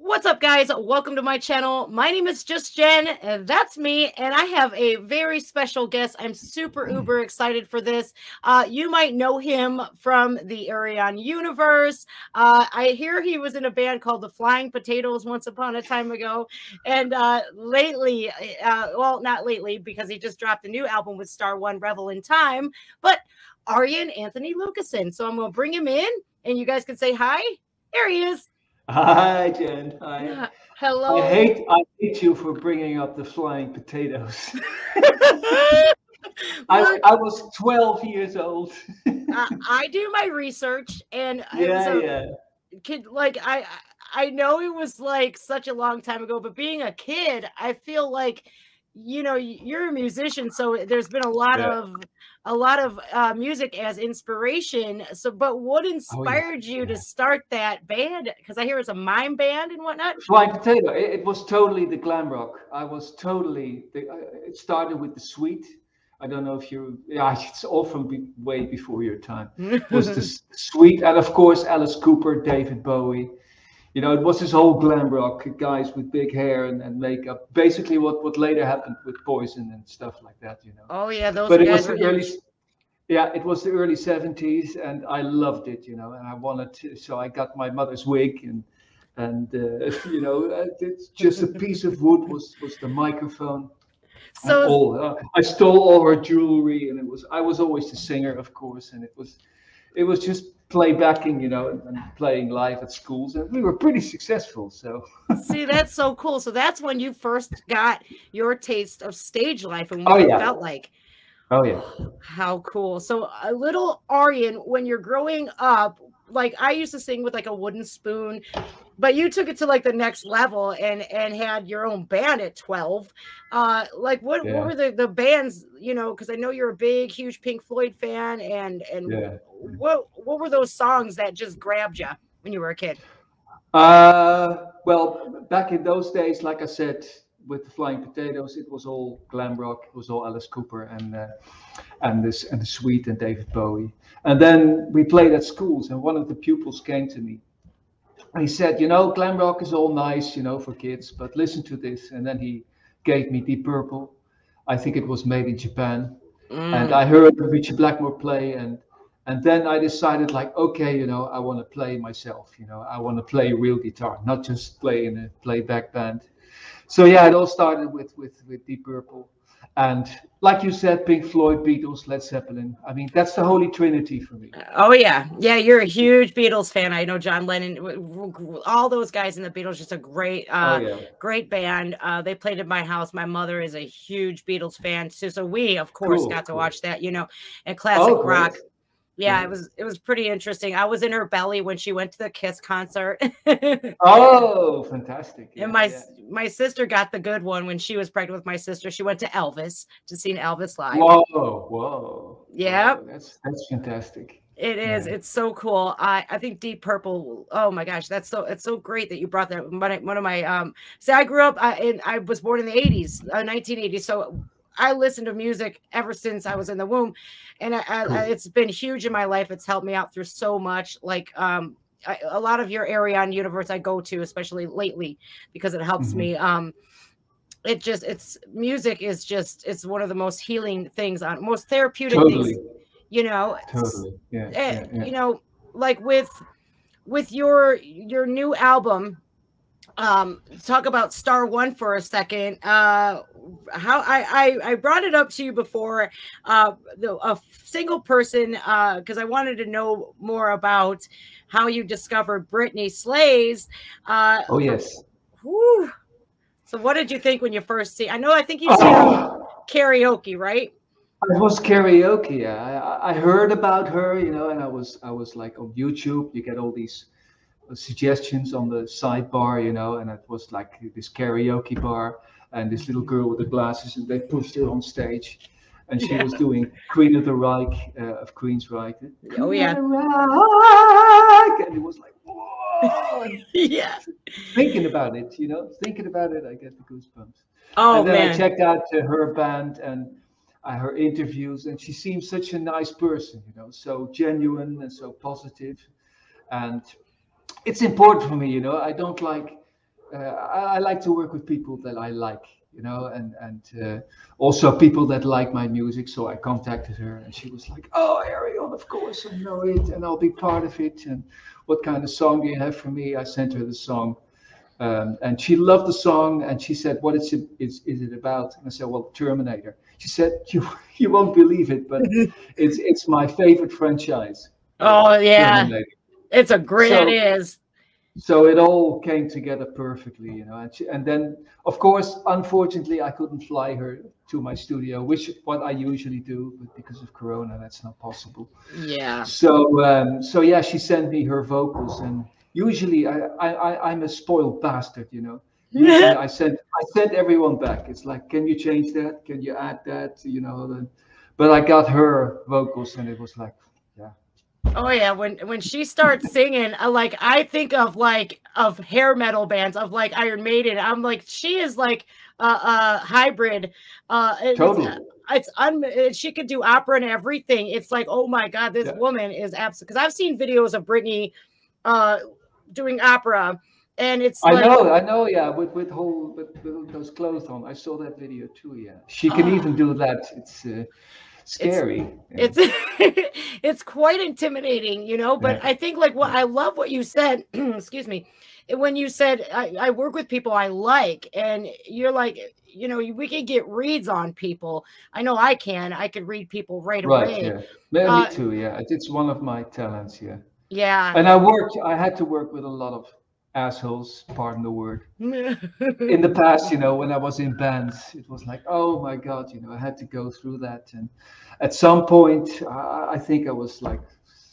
What's up, guys? Welcome to my channel. My name is Just Jen, and that's me. And I have a very special guest. I'm super uber excited for this. You might know him from the Ayreon universe. I hear he was in a band called the Flying Potatoes once upon a time ago. And lately, well, not lately, because he just dropped a new album with Star One, Revel In Time, but Arjen Anthony Lucassen. So I'm going to bring him in, and you guys can say hi. There he is. Hi, Jen. Hi. I Hello. hate I hate you for bringing up the flying potatoes. I was 12 years old. I do my research, and it was Yeah, a yeah. kid. Like I know it was like such a long time ago, but being a kid, I feel like you're a musician, so there's been a lot Yeah. of music as inspiration. So, but what Oh yeah. inspired you to Yeah. start that band? Because I hear it's a mime band and whatnot. Flying potato. It was totally the glam rock. I was totally. It started with the sweet. I don't know if you. Yeah, it's all from way before your time. It was the sweet, and of course Alice Cooper, David Bowie. It was this whole glam rock guys with big hair and makeup. Basically, what later happened with Poison and stuff like that. Oh yeah, those But it guys was were the early, huge. yeah, it was the early '70s, and I loved it. And I wanted to, so I got my mother's wig, and it's just a piece of wood was the microphone and So all. I stole all her jewelry, and I was always the singer, of course, and it was just playbacking, and playing live at schools, and we were pretty successful. So, see, that's so cool. So that's when you first got your taste of stage life and oh what it yeah, felt like. oh yeah. How cool. So a little Arjen, when you're growing up, like I used to sing with like a wooden spoon, but you took it to like the next level and had your own band at 12. Like what Yeah, were the bands, because I know you're a big, huge Pink Floyd fan, and yeah. what were those songs that just grabbed you when you were a kid? Well, back in those days, like I said, with the Flying Potatoes, it was all glam rock. It was all Alice Cooper and the Sweet and David Bowie. And then we played at schools, and one of the pupils came to me. And he said, glam rock is all nice, for kids, but listen to this. And then he gave me Deep Purple. I think it was made in Japan. And Mm. I heard Richie Blackmore play, and then I decided, like, okay, I want to play myself. I want to play real guitar, not just play in a playback band. So yeah, it all started with Deep Purple, and like you said, Pink Floyd, Beatles, Led Zeppelin. I mean, that's the holy trinity for me. Oh yeah, yeah. You're a huge Beatles fan. I know John Lennon, all those guys in the Beatles. Just a great, Oh yeah, great band. They played at my house. My mother is a huge Beatles fan too, so we of course cool, got to cool. watch that. And classic Oh, great, rock. Yeah, great. it was pretty interesting. I was in her belly when she went to the Kiss concert. Oh, fantastic. And Yeah, yeah. my sister got the good one when she was pregnant with my sister. She went to Elvis to see Elvis live. Whoa, whoa, Yeah, whoa. That's fantastic. it is. Yeah. It's so cool. I think Deep Purple. Oh my gosh, it's so great that you brought that. One of my See, I grew up. I was born in the 80s, 1980s. So I listened to music ever since I was in the womb, and Cool. it's been huge in my life. It's helped me out through so much. Like a lot of your Ayreon universe I go to, especially lately, because it helps Hmm. me. It's music is just it's one of the most healing things most therapeutic things, Totally, it's, totally. Yeah, yeah, yeah. like with your new album. Talk about Star One for a second. How I brought it up to you before, a single person, because I wanted to know more about how you discovered Brittany Slays. Oh For yes. whew. So what did you think when you first see? I think you've seen her Oh, karaoke, right? it was karaoke. Yeah, I heard about her, and I was like on YouTube. You get all these suggestions on the sidebar, and it was like this karaoke bar, and this little girl with the glasses, and they pushed her on stage, and she Yeah. was doing Queen of the Reich of Queensryche, Oh Queen of yeah. the Reich, and it was like whoa. And Yeah. thinking about it, I get the goosebumps. Oh And then I man. checked out her band and her interviews, and she seems such a nice person, so genuine and so positive. And it's important for me. I don't like I like to work with people that I like, and also people that like my music. So I contacted her, and she was like, "Oh, Ayreon, of course I know it, and I'll be part of it. And what kind of song do you have for me?" I sent her the song, and she loved the song, and she said, "What is it about?" And I said, "Well, Terminator." She said, "You won't believe it, but it's my favorite franchise." Oh yeah, Terminator. it's a great. It So is. so it all came together perfectly, and then of course, unfortunately, I couldn't fly her to my studio, which what I usually do, but because of Corona, that's not possible. Yeah. So yeah, she sent me her vocals, and usually I'm a spoiled bastard. Usually I sent everyone back. It's like, can you change that? Can you add that? But I got her vocals, and it was like, yeah. Oh yeah, when she starts singing, like I think of hair metal bands of like Iron Maiden. I'm like, she is like a hybrid. Totally. She could do opera and everything. It's like, oh my god, this Yeah. woman is absolute. Because I've seen videos of Brittany doing opera, and it's I like, know, yeah, with those clothes on. I saw that video too. Yeah, she can even do that. It's scary. it's it's quite intimidating, but Yeah. I think like what I love what you said, excuse me, when you said I work with people I like, and you're like, we can get reads on people. I know I could read people right Right. away. Yeah. Me too. Yeah. It's one of my talents. Yeah. Yeah. And I had to work with a lot of assholes, pardon the word. In the past, when I was in bands, it was like, oh my God, I had to go through that. And at some point, I think I was like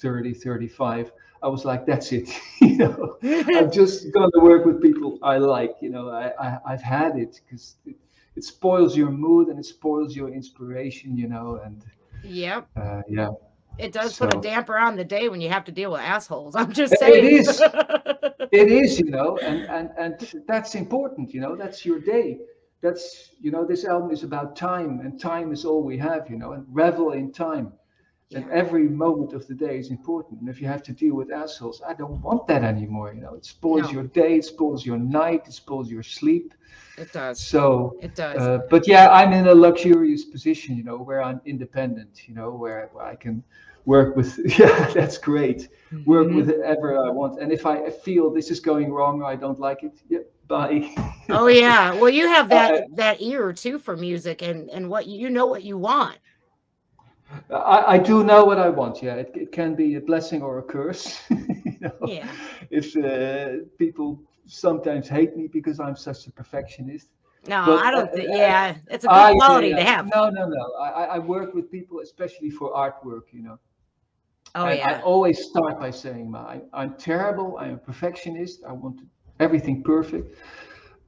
30, 35. I was like, that's it. I'm just going to work with people I like. I've had it, because it spoils your mood, and it spoils your inspiration, and Yep. yeah. It does put a damper on the day when you have to deal with assholes. I'm just It saying. is. It is, and that's important. That's your day. That's this album is about time, and time is all we have. And revel in time. Yeah. And every moment of the day is important. And if you have to deal with assholes, I don't want that anymore. It spoils your day, it spoils your night, it spoils your sleep. It does. So it does. But yeah, I'm in a luxurious position, where I'm independent, where I can work with. Yeah, that's great. Work with whoever I want, and if I feel this is going wrong or I don't like it, yeah, bye. Oh yeah. Well, you have that ear too for music, and what what you want. I do know what I want. Yeah, it can be a blessing or a curse. Yeah. If people sometimes hate me because I'm such a perfectionist. No, But, I don't think. Yeah, it's a good quality to have. No. I work with people, especially for artwork. Oh and yeah. I always start by saying, I'm terrible. I'm a perfectionist. I want everything perfect.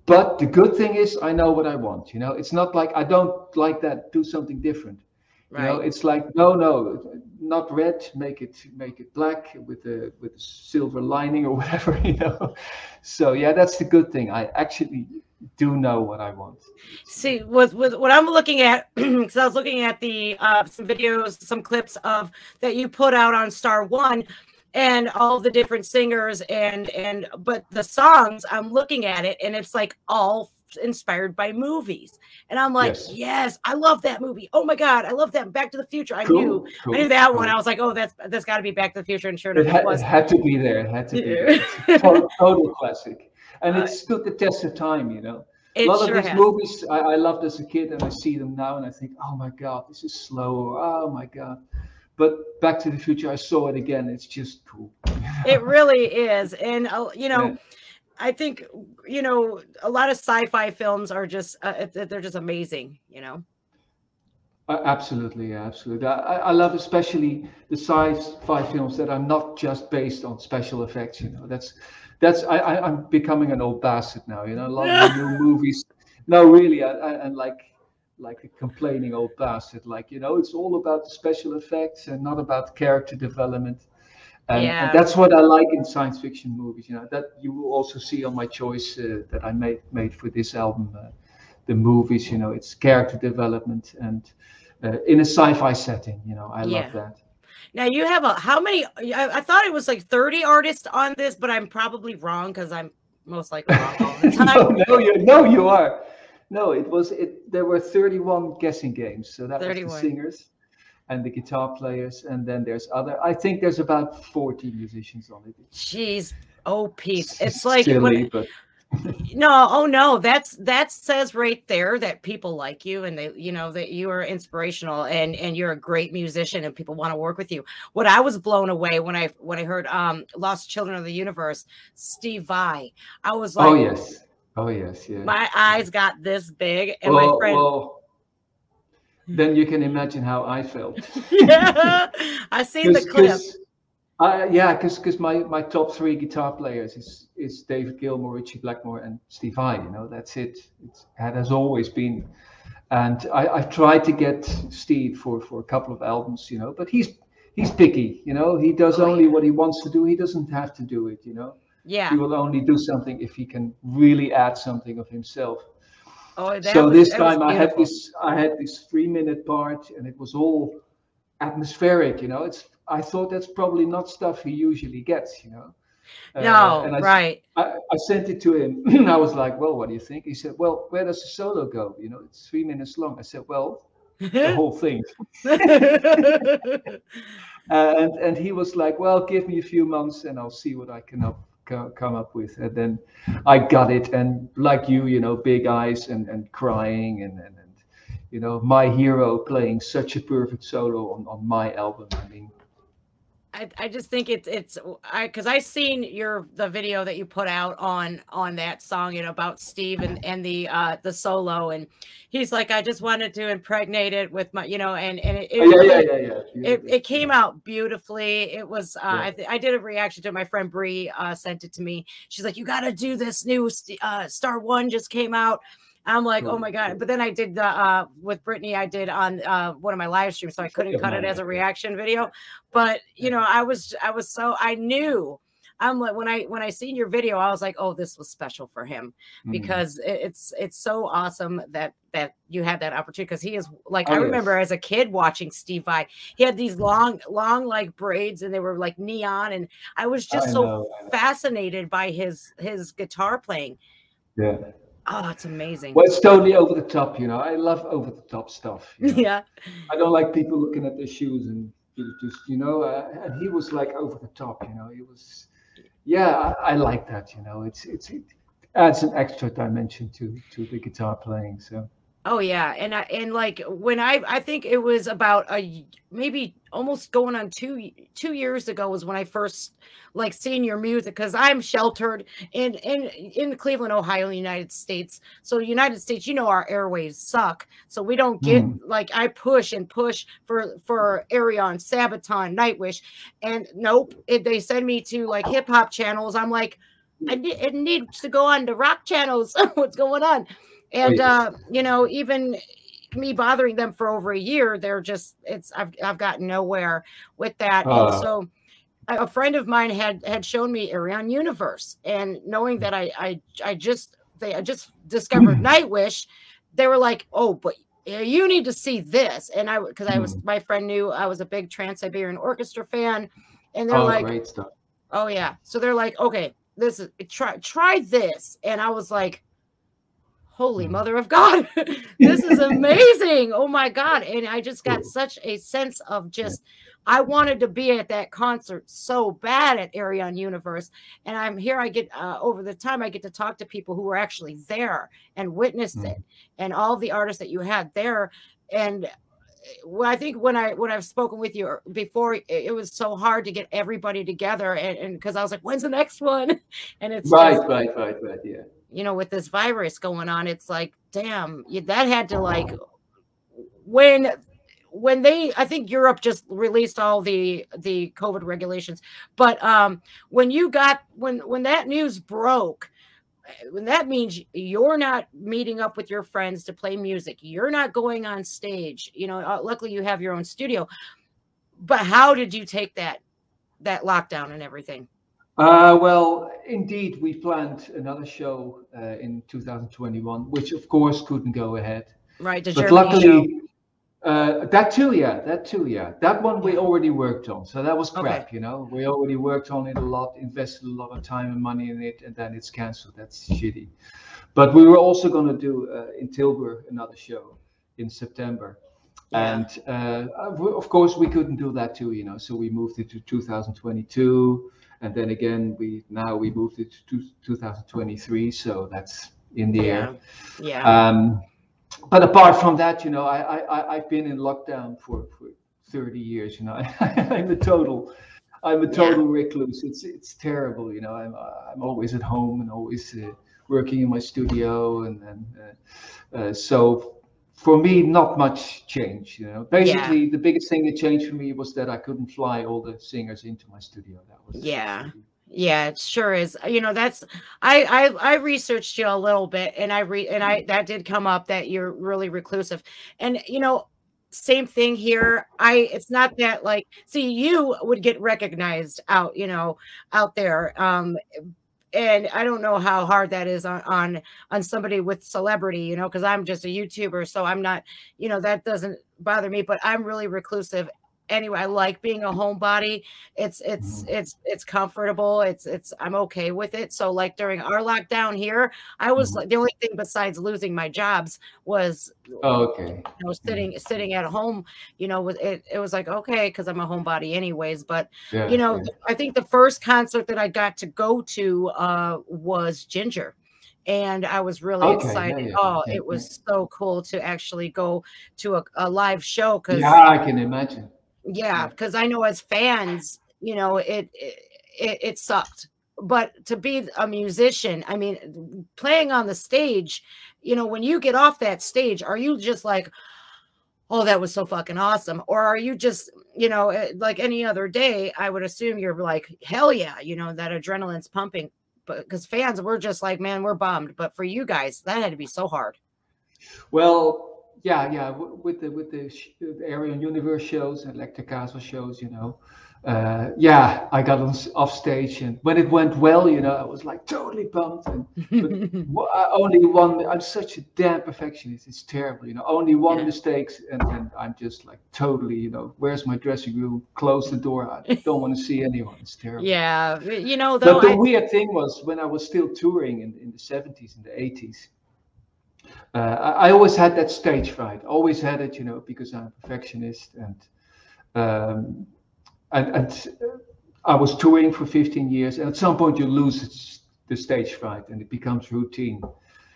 But the good thing is, I know what I want. It's not like I don't like that. Do something different. Right. It's like, no, not red. Make it black with a silver lining or whatever. So yeah, that's the good thing. I actually do know what I want. See, with what I'm looking at, because I was looking at the some videos, some clips of that you put out on Star One, and all the different singers, but the songs, I'm looking at it, and it's like all inspired by movies, and I'm like, yes, I love that movie. Oh my god, I love that. Back to the Future. I knew that one. I was like, oh, that's got to be Back to the Future, and sure enough, it was. It had to be there. It had to be there. It's a total classic, and it stood the test of time. A lot of these movies I loved as a kid, and I see them now, and I think, oh my god, this is slow. Or, oh my god. But Back to the Future, I saw it again. It's just cool. It really is, and I think a lot of sci-fi films are just they're just amazing. Absolutely, yeah, absolutely. I love especially the sci-fi films that are not just based on special effects. I'm becoming an old bastard now. A lot of the new movies. No, really, I'm like a complaining old bastard. It's all about the special effects and not about character development. And that's what I like in science fiction movies. That you will also see on my choice that I made for this album. The movies, it's character development and in a sci-fi setting. I love that. Now you have how many? I thought it was like 30 artists on this, but I'm probably wrong because I'm most likely wrong all the No, time. no, you are. No, it was it. There were 31 guessing games, so that was the 31. singers and the guitar players, and then there's other. I think there's about 40 musicians on it. Jeez. Oh, Pete. It's like when Silly, but no, oh no, that says right there that people like you and they, that you are inspirational and you're a great musician and people want to work with you. What I was blown away when I heard Lost Children of the Universe, Steve Vai. I was oh like, yes, oh yes, yeah. my eyes got this big, and my Well, friend, then you can imagine how I felt. yeah, I seen the clip. Yeah, because my top three guitar players is David Gilmour, Richie Blackmore, and Steve Vai. That's it. It has always been, and I've tried to get Steve for a couple of albums, but he's picky. He does only what he wants to do. He doesn't have to do it. Yeah. He will only do something if he can really add something of himself. Oh, so this time I had this 3-minute part, and it was all atmospheric. I thought that's probably not stuff he usually gets. No, and right. I sent it to him. I was like, well, what do you think? He said, well, where does the solo go? It's 3 minutes long. I said, well, the whole thing. And he was like, well, give me a few months and I'll see what I can come up with. And then I got it, and like you, big eyes and crying and my hero playing such a perfect solo on my album. I mean, I just think it's because I seen the video that you put out on that song, about Steve and the solo, and he's like, I just wanted to impregnate it with my, and it came out beautifully. It was I did a reaction to it. My friend Bree sent it to me. She's like, you got to do this new Star One just came out. I'm like, oh my God. But then I did with Brittany, I did on one of my live streams, so I couldn't cut it as a reaction video. But I knew. I'm like, when I seen your video, I was like, oh, this was special for him, because it's so awesome that you had that opportunity, because he is like, I remember as a kid watching Steve Vai. He had these long like braids, and they were like neon, and I was just so fascinated by his guitar playing. Yeah. Oh, it's amazing. Well, it's totally over the top, I love over the top stuff. Yeah. I don't like people looking at their shoes and just, and he was like over the top, he was, I like that, it adds an extra dimension to the guitar playing. So. Oh yeah, and like when I think it was about maybe almost going on 2 years ago was when I first like seen your music, because I'm sheltered in Cleveland, Ohio, United States. So United States, our airwaves suck, so we don't get like, I push for Ayreon, Sabaton, Nightwish, and nope, they send me to like hip hop channels. I'm like, it needs to go on to rock channels. What's going on? And even me bothering them for over a year, they're just, I've gotten nowhere with that. And so a friend of mine had shown me Ayreon Universe, and knowing that I just discovered Nightwish, they were like, oh, but you need to see this. And my friend knew I was a big Trans-Siberian Orchestra fan, and they're like, great stuff. Oh yeah. So they're like, okay, this is try this. And I was like, holy mother of God, this is amazing. Oh my God. And I just got such a sense of just, I wanted to be at that concert so bad at Ayreon Universe. And I'm here, I get over the time, I get to talk to people who were actually there and witnessed it, and all the artists that you had there. And I think when I've spoken with you before, it was so hard to get everybody together, and because I was like, when's the next one? And it's right, yeah. With this virus going on, it's like, damn, that had to like, when I think Europe just released all the COVID regulations, but when that news broke, when that means you're not meeting up with your friends to play music, you're not going on stage, luckily you have your own studio, but how did you take that lockdown and everything? Well, indeed, we planned another show in 2021, which of course couldn't go ahead. Right, but luckily, That too, yeah. That too, yeah. That one we Yeah. already worked on, so that was Okay. crap. You know, we already worked on it a lot, invested a lot of time and money in it, and then it's cancelled. That's shitty. But we were also going to do in Tilburg another show in September, Yeah. and of course we couldn't do that too. You know, so we moved it to 2022, and then again we moved it to 2023. So that's in the Yeah. air. Yeah. Um, but apart from that, you know, I've been in lockdown for 30 years. You know, I'm a Yeah. total recluse. It's terrible. You know, I'm always at home and always working in my studio, and so for me, not much change. You know, Yeah. basically the biggest thing that changed for me was that I couldn't fly all the singers into my studio. That's Yeah. really Yeah, it sure is. That's I researched you a little bit, and I that did come up that you're really reclusive. And same thing here. It's not that, like, see, you would get recognized out there. And I don't know how hard that is on somebody with celebrity, because I'm just a YouTuber, so I'm not, that doesn't bother me, but I'm really reclusive. Anyway, I like being a homebody. Mhm. It's comfortable. I'm okay with it. So, like, during our lockdown here, I was Mhm. like, the only thing besides losing my jobs was Okay. Yeah. sitting at home. With it was like, okay, because I'm a homebody anyways. But Yeah. Yeah. I think the first concert that I got to go to was Ginger, and I was really Okay. Yeah. excited. Yeah. Oh, Yeah. it Yeah. was so cool to actually go to a live show, Yeah, because I can imagine. yeah, Yeah. because I know as fans, it sucked. But to be a musician, I mean, playing on the stage, when you get off that stage, are you just like, oh, that was so fucking awesome? Or are you just, like any other day, I would assume you're like, hell yeah, that adrenaline's pumping. But because fans, we're just like, man, we're bummed. But for you guys, that had to be so hard. Well, yeah, yeah. The Ayreon Universe shows and Lecter Castle shows, you know, yeah, I got off stage, and when it went well, you know, I was like totally pumped. And but I only one. I'm such a damn perfectionist. It's terrible, you know. Only one Yeah. mistakes, and I'm just like totally, you know, where's my dressing room? Close the door. I don't want to see anyone. It's terrible. Yeah. Though But the I, weird thing was when I was still touring in the 70s and the 80s. I always had that stage fright. Always had it, you know, because I'm a perfectionist, um, and I was touring for 15 years, and at some point you lose the stage fright, and it becomes routine,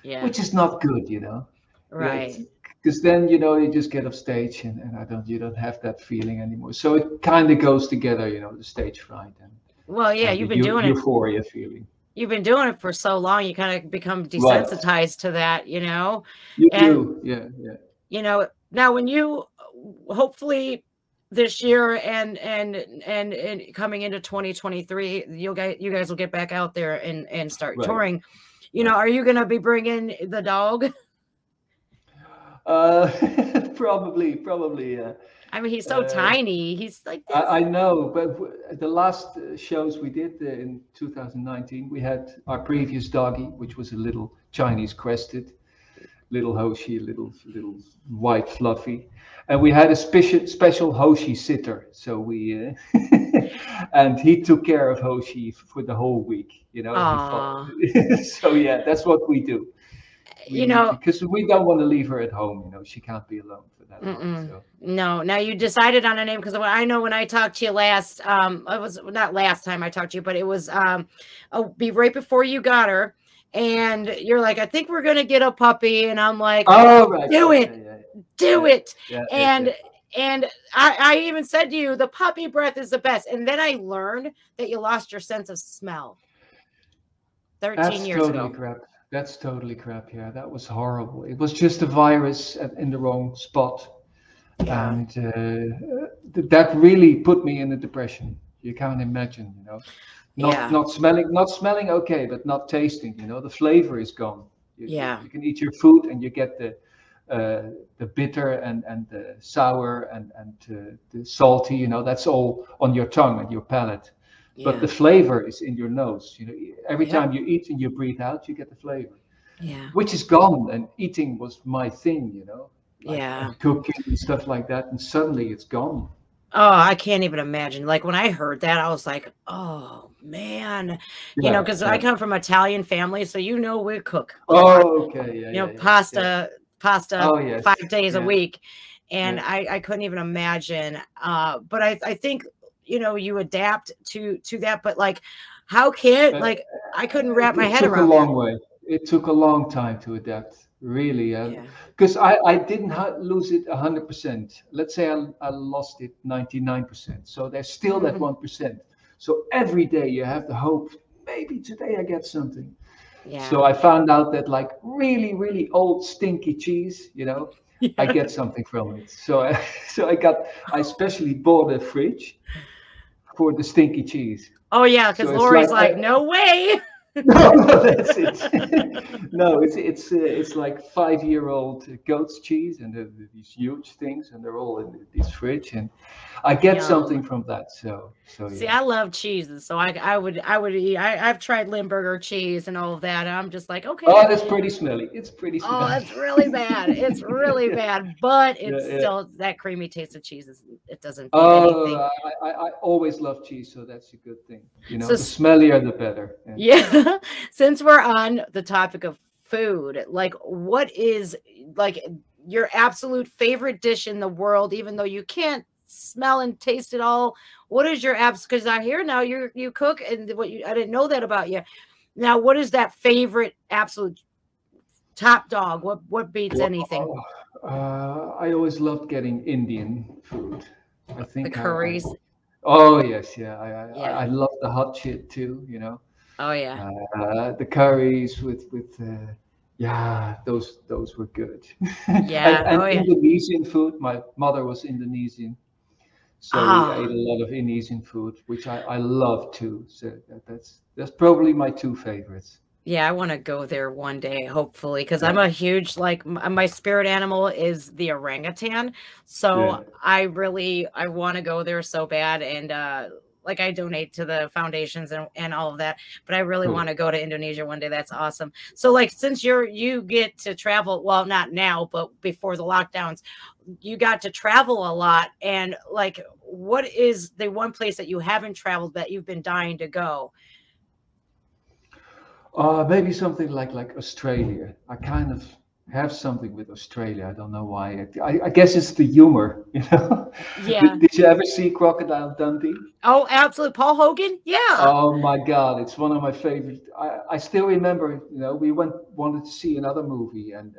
yeah, which is not good, you know. right. Because then you know you just get off stage, and you don't have that feeling anymore. So it kind of goes together, you know, the stage fright Well, yeah, and the euphoria feeling. you've been doing it for so long, you kind of become Right. desensitized to that, You and do, yeah, yeah. now when you hopefully this year and coming into 2023, you guys will get back out there and start Right. touring. Right. Are you going to be bringing the dog? Uh, probably, yeah. I mean, he's so Uh, tiny. He's like this. I know, but the last shows we did in 2019, we had our previous doggy, which was a little Chinese crested, little Hoshi, little white fluffy, and we had a special Hoshi sitter. So we and he took care of Hoshi for the whole week. You know, he fought. Aw. So yeah, that's what we do. You We know, because we don't want to leave her at home. You know, she can't be alone for that long. So no. Now you decided on a name, because I know when I talked to you last, it was not last time I talked to you, but it was be right before you got her, and you're like, I think we're gonna get a puppy, and I'm like, oh right, do okay, it, yeah, do yeah, it, yeah, yeah, yeah. and I even said to you, the puppy breath is the best, and then I learned that you lost your sense of smell 13 That's years totally ago. crap. That's totally crap. Yeah, that was horrible. It was just a virus in the wrong spot, Yeah, and that really put me in a depression. You can't imagine, you know, yeah, not smelling okay, but not tasting. You know, the flavor is gone. yeah, You can eat your food and you get the bitter and the sour and the salty. You know, that's all on your tongue and your palate. But yeah, the flavor is in your nose. You know, every yep, time you eat and you breathe out, you get the flavor, yeah, which is gone. And eating was my thing. You know, Yeah. and cooking and stuff like that, and suddenly it's gone. Oh, I can't even imagine. Like when I heard that, I was like, "Oh man," Yeah, because I yeah. come from Italian family, so we cook a lot. Oh, okay, yeah, yeah, yeah, yeah. Pasta Oh, yes, 5 days a yeah, week, and yeah. I couldn't even imagine. But I think you adapt to that. But like, how can Uh, like I couldn't wrap my it head took a around that. long way. It took a long time to adapt, really, Yeah. because I didn't lose it 100%. Let's say I lost it 99%. So there's still that Mm, 1%. So every day you have the hope, maybe today I get something. So yeah. I found out that like really, really old stinky cheese, I Yeah. get something from it. So so I especially bought a fridge for the stinky cheese. Oh yeah, So because it's like Lori's like, "No way." no, no, that's it. No, it's like 5-year-old goat's cheese, and these huge things, and they're all in this fridge, and I get Yum. something from that. So See, yeah. I love cheeses, so I would eat. I've tried Limburger cheese and all of that. And I'm just like, okay, Oh, that's pretty smelly. It's pretty oh, smelly. that's really bad. It's really Yeah, bad, but yeah, it's yeah. still that creamy taste of cheese. It doesn't beat anything. Oh, I always love cheese, so that's a good thing. So The smellier, the better. Yeah. yeah, since we're on the topic of food, like what is like your absolute favorite dish in the world, even though you can't smell and taste it all? What is your abs? Because I hear now you cook, and I didn't know that about you. Now, what is that favorite absolute top dog? What beats anything? Well, I always loved getting Indian food. I The think curries. oh yes, yeah. Yeah. I love the hot shit too. Oh yeah. The curries with yeah, those were good. Yeah. And Oh yeah. Indonesian food. My mother was Indonesian, so we ate Ah. a lot of Indonesian food, which I love too. So that's probably my two favorites. Yeah, I want to go there one day, hopefully, because I'm Yeah, a huge like my spirit animal is the orangutan. yeah, So I want to go there so bad, and like I donate to the foundations and all of that, but I really want cool. to go to Indonesia one day. That's awesome. So like since you get to travel, well, not now, but before the lockdowns, you got to travel a lot, and like what is the one place that you haven't traveled that you've been dying to go? Maybe something like Australia. I kind of have something with Australia. I don't know why. I guess it's the humor. Yeah. Did you ever see Crocodile Dundee? Oh, absolutely. Paul Hogan? Yeah. Oh my God, it's one of my favorite. I still remember, we wanted to see another movie, and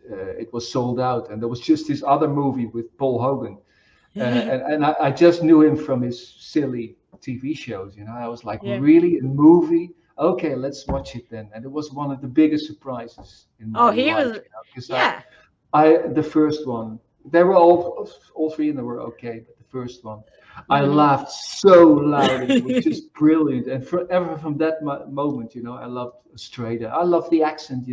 it was sold out, and there was just this other movie with Paul Hogan, and I just knew him from his silly TV shows. I was like, Yeah. really, a movie? Okay, let's watch it then. And it was one of the biggest surprises in Oh, my he life, was, because yeah. the first one, they were all three, and they were okay, but the first one, I Hmm. laughed so loud. It was just brilliant, and forever from that moment, I loved Australia. I love the accent,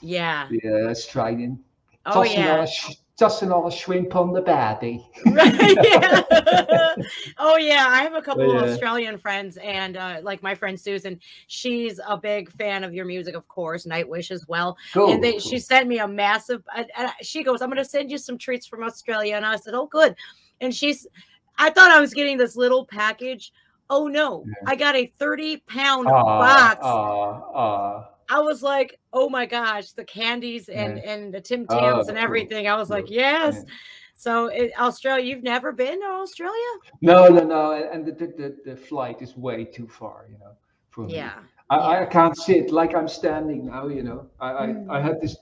Yeah. the Australian, Oh, yeah. tossing all the shrimp on the barbie. Right. Yeah. Oh, yeah. I have a But couple of yeah, Australian friends, and like my friend Susan, she's a big fan of your music, of course, Nightwish as well. And cool, she cool. sent me a massive, she goes, "I'm going to send you some treats from Australia." And I said, "Oh, good." And I thought I was getting this little package. Oh, no. Yeah. I got a 30-pound Ah, box. ah, ah. I was like, "Oh my gosh, the candies Yeah. and the Tim Tams Oh, and cool, everything." I was like, cool. "Yes." Yeah. So, Australia, you've never been to Australia? No, no, no. And the flight is way too far, for me. Yeah. I Yeah. can't sit like I'm standing now, I Mm. had this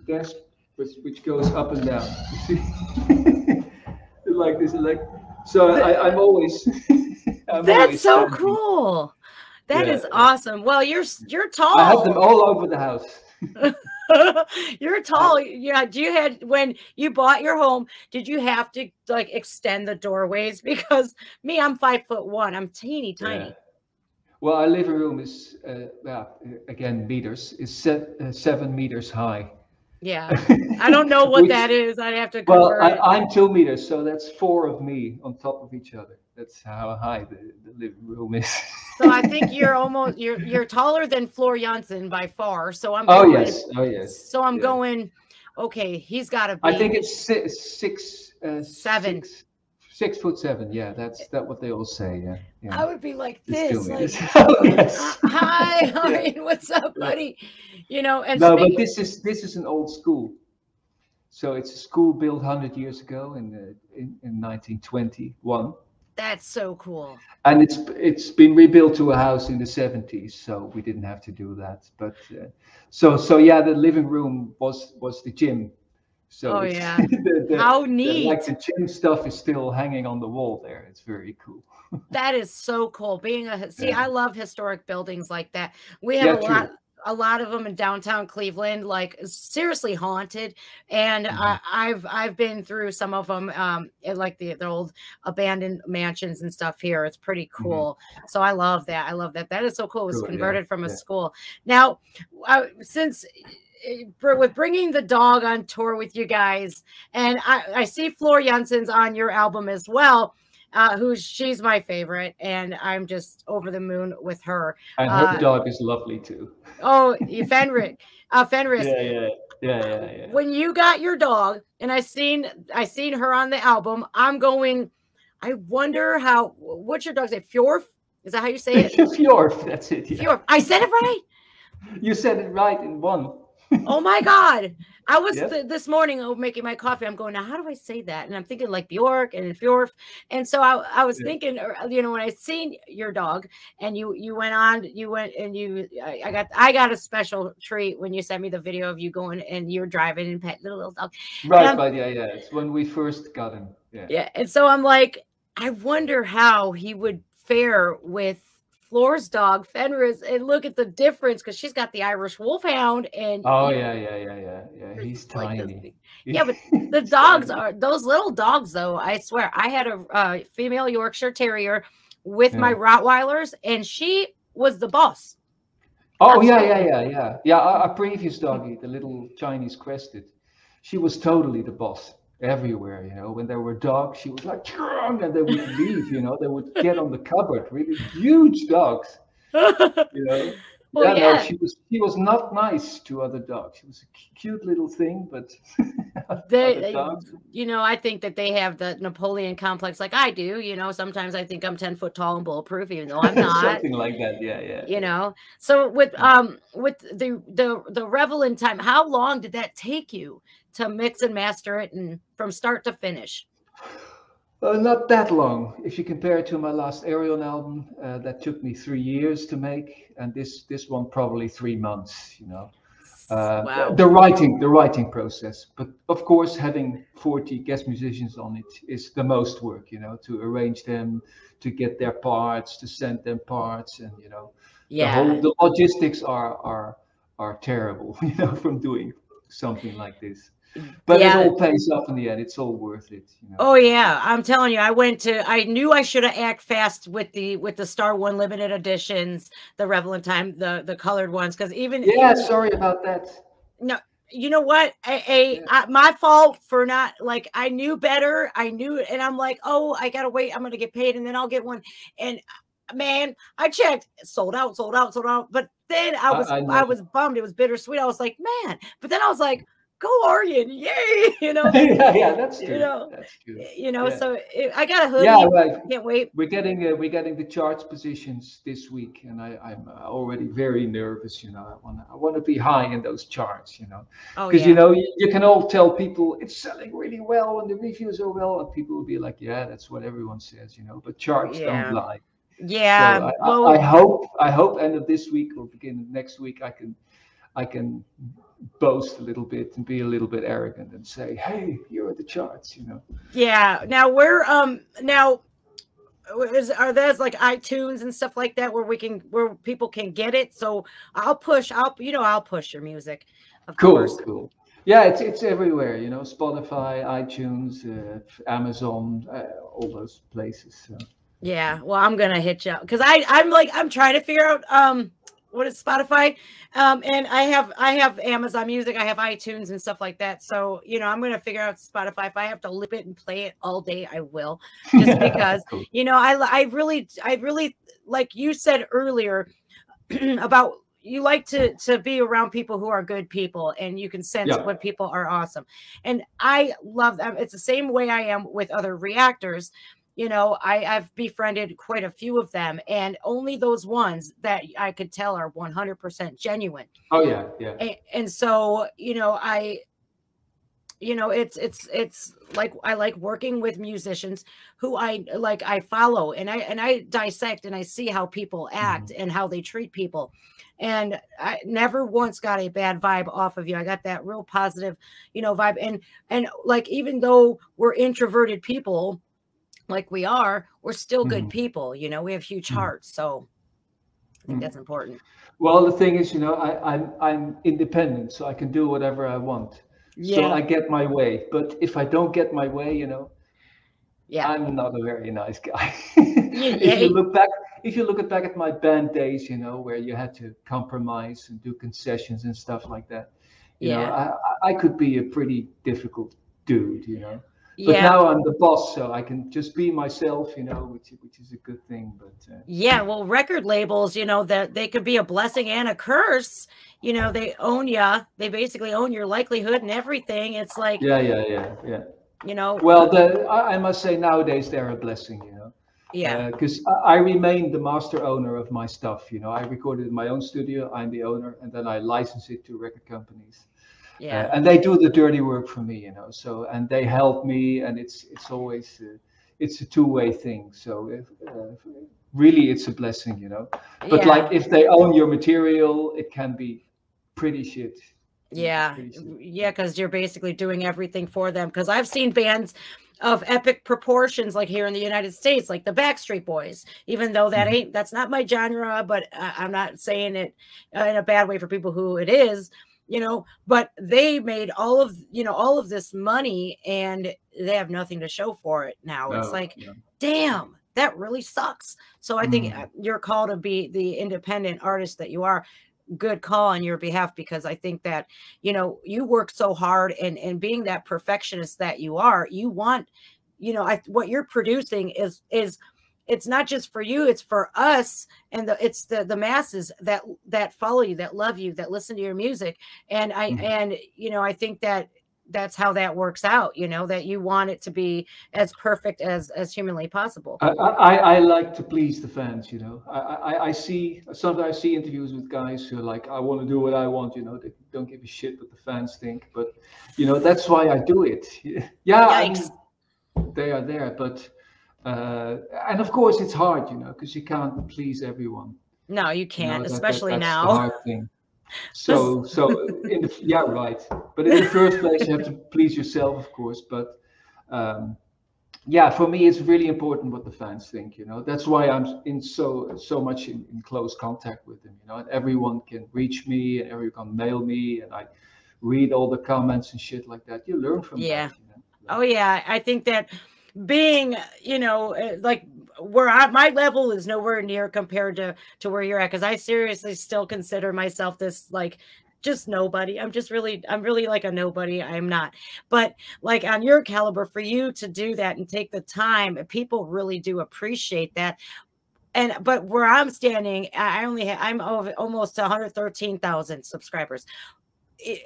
desk which goes up and down. You see? Like this, like so I'm always I'm That's always so standing. cool. That Yeah, is yeah. awesome. Well, you're I have them tall. all over the house. You're I, tall. Yeah. Do you had when you bought your home, did you have to like extend the doorways? Because me, I'm 5'1". I'm teeny yeah. tiny. Well, our living room is again meters is 7 meters high. Yeah. I don't know what Which that is. I'd have to Well, convert it. I'm 2 meters, so that's four of me on top of each other. That's how high the living room is. So I think you're taller than Floor Jansen by far. Oh yes, oh yes, So I'm yeah. going Okay, he's got to I be think it's 7. 6'7". Yeah, that's what they all say. Yeah, yeah. I would be like It's 2 this, meters. like, Oh, yes. hi, Yeah, Arjen, what's up, yeah. buddy? You know, and No, but speaking, this is an old school. So it's a school built 100 years ago in 1921, that's so cool. and it's been rebuilt to a house in the 70s. So we didn't have to do that. But so yeah, the living room was the gym. So Oh it's yeah, how like neat. the gym stuff is still hanging on the wall there. It's very cool. That is so cool. Being a see, Yeah. I love historic buildings like that. We have Yeah, true. a lot of them in downtown Cleveland, like seriously haunted. And Mhm. I've been through some of them, like the old abandoned mansions and stuff here. It's pretty Mhm. cool. So I love that. I love that. That is so cool. It was Cool. Yeah. converted from a Yeah. school. Now, since with bringing the dog on tour with you guys, and I see Floor Jansen's on your album as well. She's my favorite, and I'm just over the moon with her. And her dog is lovely too. Oh, Fenris. Yeah, yeah, yeah, yeah, yeah. When you got your dog, and I seen her on the album, I'm going. I wonder what's your dog's name? Fjorf? Is that how you say it? Fjorf, that's it. Yeah. Fjorf. I said it right. You said it right in one. Oh my God. I was Yep. This morning making my coffee. I'm going, now, how do I say that? And I'm thinking like Bjork and Fjorf. And so I was Yeah. thinking, when I seen your dog and you went and I got a special treat when you sent me the video of you going and you're driving and pet little dog. Right, but yeah, yeah. It's when we first got him. Yeah. Yeah. And so I'm like, I wonder how he would fare with Floor's dog, Fenris, and look at the difference because she's got the Irish Wolfhound and Oh yeah, yeah, yeah, yeah, yeah. He's like tiny. yeah, but the dogs are those little dogs though. I swear, I had a female Yorkshire Terrier with my Rottweilers, and she was the boss. Oh yeah, yeah, yeah, yeah, yeah. Our previous doggy, the little Chinese crested, she was totally the boss everywhere. When there were dogs, she was like, "Churong," and they would leave. They would get on the cupboard. Really huge dogs. Well, Yeah, no, yeah, she was not nice to other dogs. She was a cute little thing, but other they, dogs. I think that they have the Napoleon complex like I do. Sometimes I think I'm 10 foot tall and bulletproof, even though I'm not. Something like that. Yeah, yeah. So with the Revel In Time, how long did that take you to mix and master it and from start to finish? Not that long. If you compare it to my last Ayreon album, that took me 3 years to make, and this one probably 3 months. Wow. The writing process, but of course having 40 guest musicians on it is the most work. To arrange them, to get their parts, to send them parts, and Yeah. the logistics are terrible. From doing something like this. But Yeah. it all pays off in the end. It's all worth it. Oh yeah, I'm telling you, I knew I should have act fast with the Star One limited editions, the Revel In Time, the colored ones, because even sorry about that. no, you know what? My fault for not like I knew better. I knew, and I'm like, oh, I gotta wait. I'm gonna get paid, and then I'll get one. And man, I checked, sold out, sold out, sold out. But then I was bummed. It was bittersweet. I was like, man. But then I was like, go Arjen, yay! Yeah, that's true. That's true. Yeah. So I got a hoodie. Yeah, right. Can't wait. We're getting the charts positions this week, and I'm already very nervous. I want to be high in those charts. Oh, because yeah. you can all tell people it's selling really well and the reviews are well, and people will be like, yeah, that's what everyone says. But charts don't lie. Yeah. So I hope end of this week or beginning of next week I can boast a little bit and be a little bit arrogant and say, hey, here are the charts. Yeah. Now are there like iTunes and stuff like that where people can get it? So I'll push your music. Of course. Cool. Yeah, it's everywhere. Spotify, iTunes, Amazon, all those places. So. Yeah. Well, I'm gonna hit you because I'm trying to figure out what is Spotify, and I have Amazon Music, I have iTunes and stuff like that. So I'm gonna figure out Spotify. If I have to lip it and play it all day, I will. Just because cool. I really like you said earlier about you like to be around people who are good people, and you can sense Yeah. when people are awesome. And I love them. It's the same way I am with other reactors. You know, I've befriended quite a few of them, and only those ones that I could tell are 100% genuine. Oh yeah, yeah. And so, you know, it's like I like working with musicians who I follow, and I dissect and I see how people act and how they treat people. And I never once got a bad vibe off of you. I got that real positive, you know, vibe. And like, even though we're introverted people like we are, we're still good people, you know, we have huge hearts. So I think that's important. Well, the thing is, you know, I'm independent, so I can do whatever I want. So Yeah. I get my way. But if I don't get my way, you know, Yeah. I'm not a very nice guy. Yeah. If you look back at my band days, you know, where you had to compromise and do concessions and stuff like that, you know, Yeah. I could be a pretty difficult dude, you know. But Yeah. now I'm the boss, so I can just be myself, you know, which is a good thing. But Yeah, well, record labels, you know, that they could be a blessing and a curse. You know, they own you. They basically own your likelihood and everything. It's like, yeah. you know, Well, I must say nowadays they're a blessing, you yeah, know, because I remain the master owner of my stuff. You know, I recorded in my own studio. I'm the owner, and then I license it to record companies, yeah, and they do the dirty work for me. You know, so and they help me, and it's always it's a two-way thing. So if, really, it's a blessing, you know. But like yeah, if they own your material, it can be pretty shit. It can be yeah, pretty shit. yeah, because you're basically doing everything for them. Because I've seen bands of epic proportions, like here in the United States, like the Backstreet Boys, even though that's not my genre, but I'm not saying it in a bad way for people who it is, you know, but they made all of this money, and they have nothing to show for it now. It's No, like, no. damn, that really sucks. So I think Mm. your call to be the independent artist that you are, good call on your behalf, because I think that, you know, you work so hard, and being that perfectionist that you are, you want, you know, what you're producing is it's not just for you, it's for us, and it's the masses that follow you, that love you, that listen to your music. And you know, I think that that's how that works out, you know, that you want it to be as perfect as humanly possible. I like to please the fans, you know. I see sometimes I see interviews with guys who are like, I want to do what I want, you know. They don't give a shit what the fans think, but you know that's why I do it. Yeah, I Yikes. mean they are there, but and of course it's hard, you know, because you can't please everyone. No, you You know can't, that especially that's the now. hard thing. This So in the yeah right, but in the first place you have to please yourself, of course, but. Um, yeah, for me, it's really important what the fans think. You know, that's why I'm in so much in close contact with them. You know, and everyone can reach me, and everyone can mail me, and I read all the comments and shit like that. You learn from that. Yeah. You know. Oh yeah, I think that being, you know, like my level is nowhere near compared to where you're at, because I seriously still consider myself this, like, just nobody. I'm really like a nobody. I'm not. But like, on your caliber, for you to do that and take the time, people really do appreciate that. And but where I'm standing, I'm over almost 113,000 subscribers.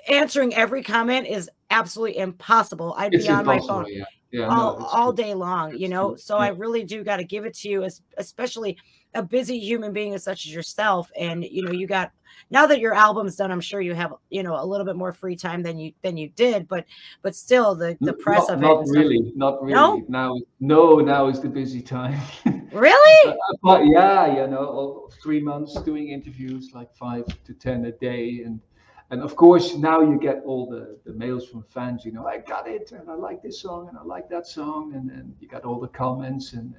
Answering every comment is absolutely impossible. I'd It's be on my impossible. phone Yeah, yeah. No, it's all true. day long, you It's know. true. So I Yeah. really do got to give it to you, especially a busy human being as such as yourself. And you know, you got, now that your album's done, I'm sure you have, you know, a little bit more free time than you did, but still the press of it Not and stuff. really, not really. No, Now, no, now is the busy time. really? But yeah, you know, 3 months doing interviews, like 5 to 10 a day, and of course now you get all the mails from fans. You know, I got it, and I like this song, and I like that song, and you got all the comments and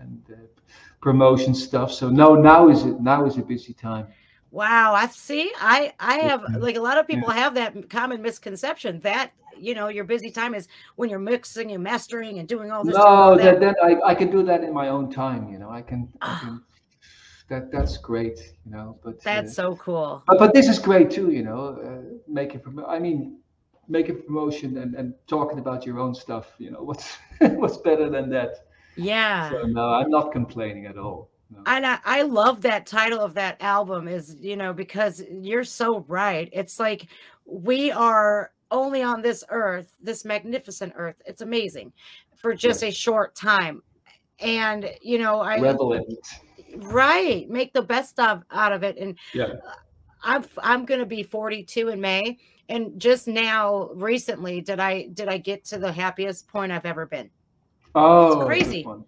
promotion stuff. So no, now is a busy time. Wow, I see. I have, Yeah. like, a lot of Yeah. people have that common misconception that, you know, your busy time is when you're mixing and mastering and doing all this, doing all No, that. then I can do that in my own time. You know, I can. That's great. You know, That's so cool. but this is great too. You know, I mean, making promotion and talking about your own stuff. You know, what's what's better than that? So Yeah. no, I'm not complaining at all. No. And I love that title of that album is, you know, because you're so right. It's like we are only on this earth, this magnificent earth. It's amazing for just a Yes. short time. And, you know, Revel in it. right, make the best out of it. And Yeah. I'm going to be 42 in May. And just now, recently, did I get to the happiest point I've ever been. It's Oh, good crazy. one.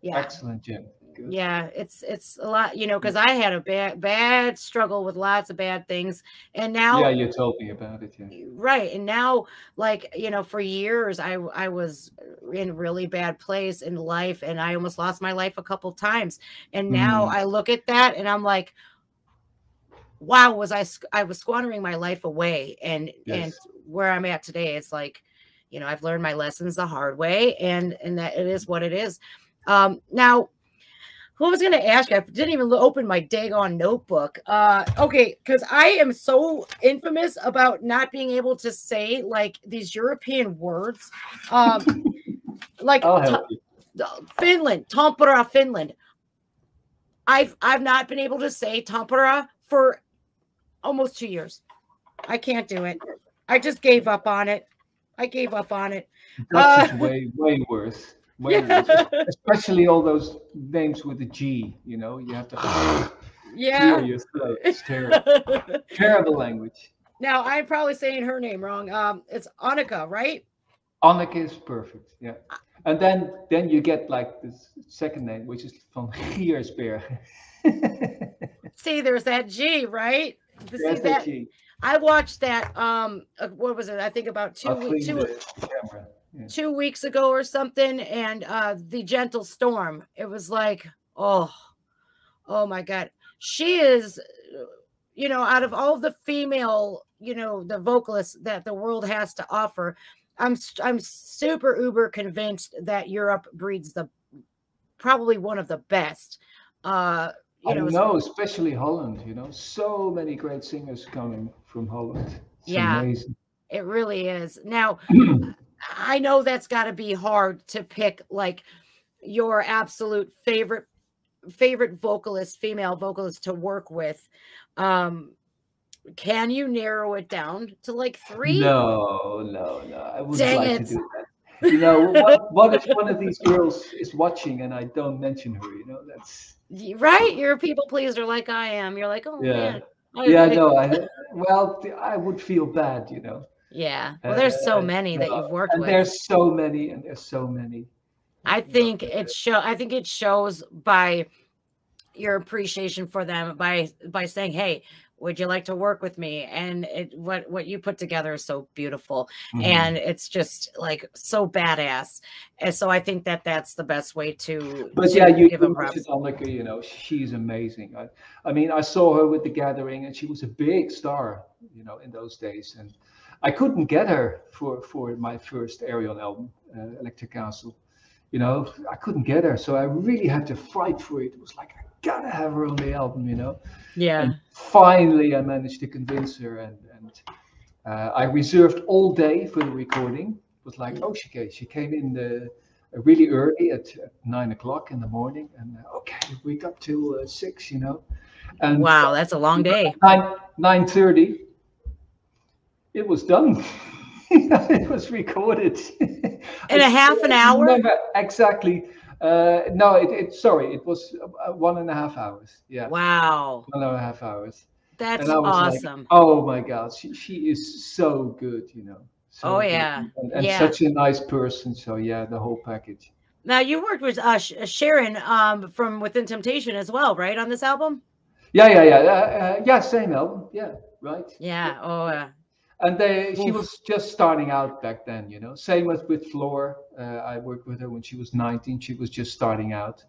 Yeah. Excellent, Jim. Good. Yeah, it's a lot, you know, because I had a bad struggle with lots of bad things, and Yeah, now, you told me about it. Yeah. right, and now, like, you know, for years I was in a really bad place in life, and I almost lost my life a couple times, and now Mm, I look at that and I'm like, wow, I was squandering my life away, and yes. where I'm at today, it's like, you know, I've learned my lessons the hard way, and that it is what it is. Now, who I was going to ask you? I didn't even open my daggone notebook. Okay, because I am so infamous about not being able to say like these European words, like I'll help you. Finland, Tampere, Finland. I've not been able to say Tampere for almost 2 years. I can't do it. I just gave up on it. I gave up on it. Dutch is way worse. Way Yeah. worse. Especially all those names with a G. You know, you have to clear Yeah. your throat. It's terrible. Terrible language. Now I'm probably saying her name wrong. It's Annika, right? Anneke is perfect. Yeah. And then you get like this second name, which is van Giersberg. See, there's that G, right? See There's that that G. I watched that what was it? I think about I'll clean the camera. Yeah. 2 weeks ago or something, and The Gentle Storm. It was like, oh my God. She is, you know, out of all the female, you know, the vocalists that the world has to offer, I'm super uber convinced that Europe breeds the probably one of the best. You I know, know, especially Holland, you know, so many great singers coming from Holland. It's yeah, amazing. it really is. Now, I know that's got to be hard to pick like your absolute favorite vocalist, female vocalist to work with. Can you narrow it down to like 3? No. I wouldn't Dang like to it. do that. You know, what if one of these girls is watching and I don't mention her? You know, that's Right? You're a people pleaser like I am. You're like, oh yeah, man. yeah. No, I would feel bad. You know, Yeah. Well, there's so many that you've worked and with. there's so many, and there's so many. I You know, think it shows by your appreciation for them by saying, "Hey, would you like to work with me?" And what you put together is so beautiful, and it's just like so badass. And so I think that that's the best way to But yeah, you give them props. mentioned Anneke, you know, she's amazing. I mean, I saw her with the Gathering, and she was a big star, you know, in those days. And I couldn't get her for my first Ayreon album, Electric Castle. You know, I couldn't get her, so I really had to fight for it. It was like I gotta have her on the album, you know. Yeah. And finally, I managed to convince her, and I reserved all day for the recording. It was like, oh, she came in really early at 9 o'clock in the morning, and okay, we got to 6, you know. And wow, that's a long day. 9:30, it was done. It was recorded in a half an hour. Never exactly. No, sorry, it was 1.5 hours. Yeah. Wow. 1.5 hours. That's and I was awesome. Like, oh my God, she is so good, you know. So oh good. yeah, and yeah. such a nice person. So yeah, the whole package. Now you worked with Sharon from Within Temptation as well, right, on this album? Yeah. Same album. Yeah, right. Yeah. Oh. And she was just starting out back then, you know. Same as with Floor. I worked with her when she was 19. She was just starting out.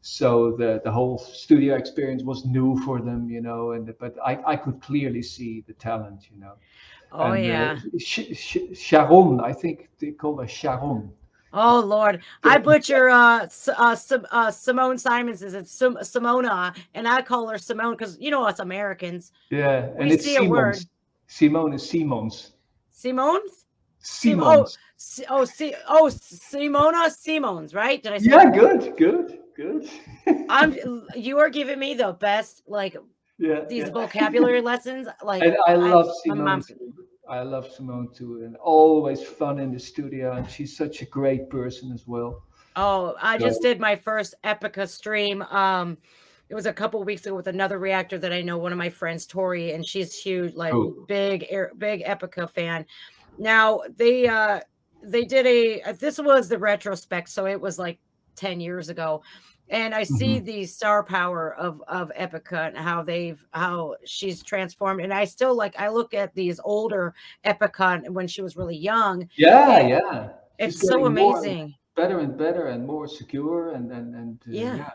So the whole studio experience was new for them, you know. But I could clearly see the talent, you know. Oh, and, yeah. Sharon, I think they call her Sharon. Oh Lord, I butcher Simone Simons. Is it Simona? And I call her Simone because you know us Americans. Yeah, and we it's see Simons. a word. Simone is Simons. Simone's? Oh, Simons. Simona Simons, right? Did I say Yeah, that? good. You are giving me the best, like, Yeah, these yeah. vocabulary lessons. Like, And I love my Simone mom's. too. I love Simone too, and always fun in the studio. And she's such a great person as well. Oh, I So, just did my first Epica stream. It was a couple weeks ago with another reactor that I know, one of my friends, Tori, and she's huge, like cool. big Epica fan. Now they did this was the retrospect, so it was like 10 years ago. And I see Mhm. the star power of Epica and how she's transformed. And I still, like, I look at these older Epica when she was really young. Yeah, And yeah. She's it's so getting more and amazing. better and better and more secure and Yeah. yeah,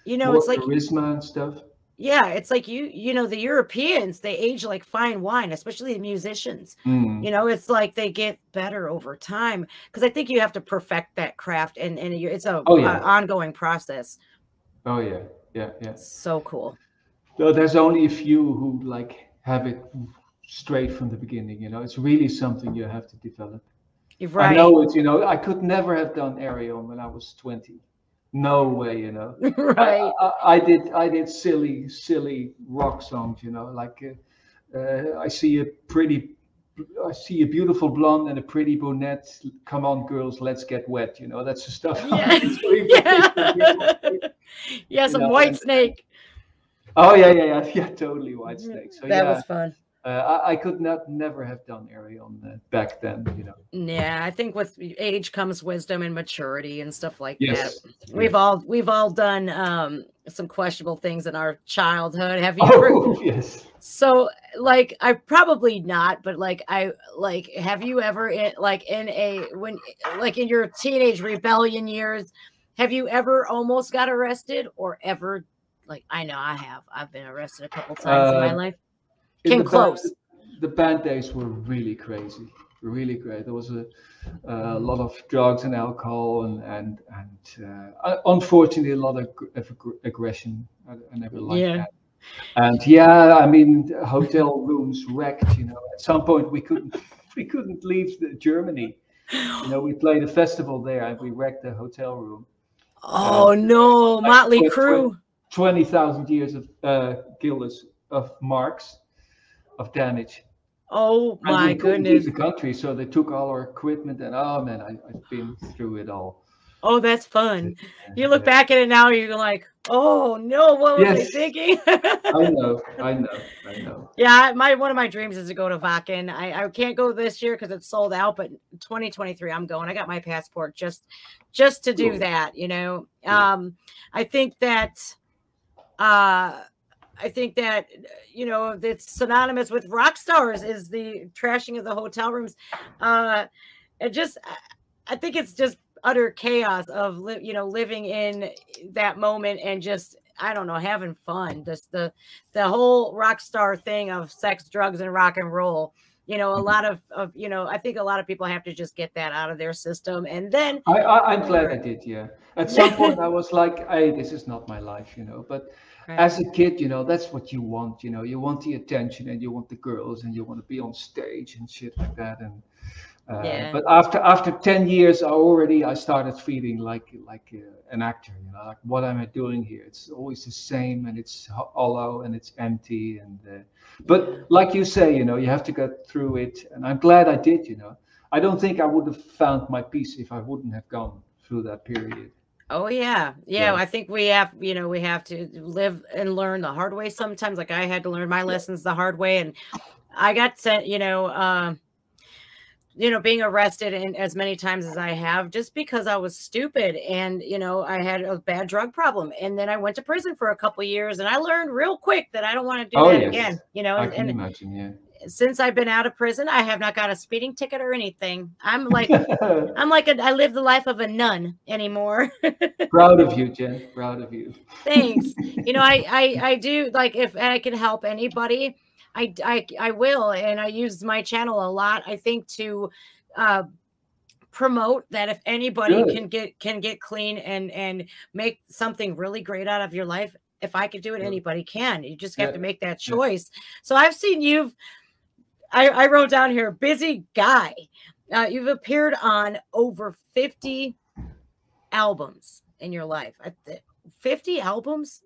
It's more like, charisma and stuff. yeah, it's like the Europeans, they age like fine wine, especially the musicians. Mm. It's like they get better over time, because I think you have to perfect that craft, and it's a Oh yeah. ongoing process. Oh yeah. Yeah, yeah. So cool. So there's only a few who like have it straight from the beginning, It's really something you have to develop. You're I right. know it, I could never have done Ayreon when I was 20. No way. Right. I did silly rock songs, like I see a beautiful blonde and a pretty brunette. Come on, girls, let's get wet. That's the stuff Yeah. I doing for people. Yeah. Yeah, You some know, White and Snake. oh yeah, totally White Snake. So That yeah, was fun. I could never have done Ayreon back then. Yeah, I think with age comes wisdom and maturity and stuff like that. Yes. We've Yeah. all done some questionable things in our childhood. Have you ever? Oh yes. So, like, I probably not, but have you ever in your teenage rebellion years, have you ever almost got arrested, or ever, like, I know I have. I've been arrested a couple times in my Uh, life. in Came the band, close. the band days were really crazy, really great. There was a lot of drugs and alcohol, and unfortunately a lot of aggression. I never liked Yeah. that. And yeah, I mean, hotel rooms wrecked. At some point we couldn't leave Germany. We played a festival there, and we wrecked the hotel room. Oh no, Like Motley Crue. 20,000 years of guilders of marks of damage. Oh And my we couldn't leave goodness. the country, so they took all our equipment. And oh man, I've been through it all. Oh, that's fun. You look Yeah. back at it now, you're like, oh no, what was I Yes, thinking? I know. Yeah, one of my dreams is to go to Vakken. I can't go this year because it's sold out, but 2023 I'm going. I got my passport just to do Cool. that. Cool. I think that it's synonymous with rock stars is the trashing of the hotel rooms. I think it's just utter chaos of living in that moment and just, I don't know, having fun. Just the whole rock star thing of sex, drugs, and rock and roll. A lot of I think a lot of people have to just get that out of their system, and then I'm glad I did. Yeah. At some point, I was like, "Hey, this is not my life," But right. as a kid, that's what you want. You want the attention, and you want the girls, and you want to be on stage and shit like that. And Yeah. but after 10 years, I started feeling like an actor. Like, what am I doing here? It's always the same, and it's hollow, and it's empty. But like you say, you have to get through it, and I'm glad I did. I don't think I would have found my peace if I wouldn't have gone through that period. Oh yeah. I think we have to live and learn the hard way sometimes. Like, I had to learn my lessons the hard way, and I got sent, being arrested as many times as I have, just because I was stupid, and I had a bad drug problem, and then I went to prison for a couple of years, and I learned real quick that I don't want to do that again. I can imagine. Yeah. Since I've been out of prison, I have not got a speeding ticket or anything. I live the life of a nun anymore. Proud of you, Jen. Proud of you. Thanks. I do, like, if I can help anybody, I will, and I use my channel a lot, I think, to promote that if anybody can get clean and make something really great out of your life, if I could do it, anybody can. You just have to make that choice. So I've seen I wrote down here, busy guy. You've appeared on over 50 albums in your life. 50 albums?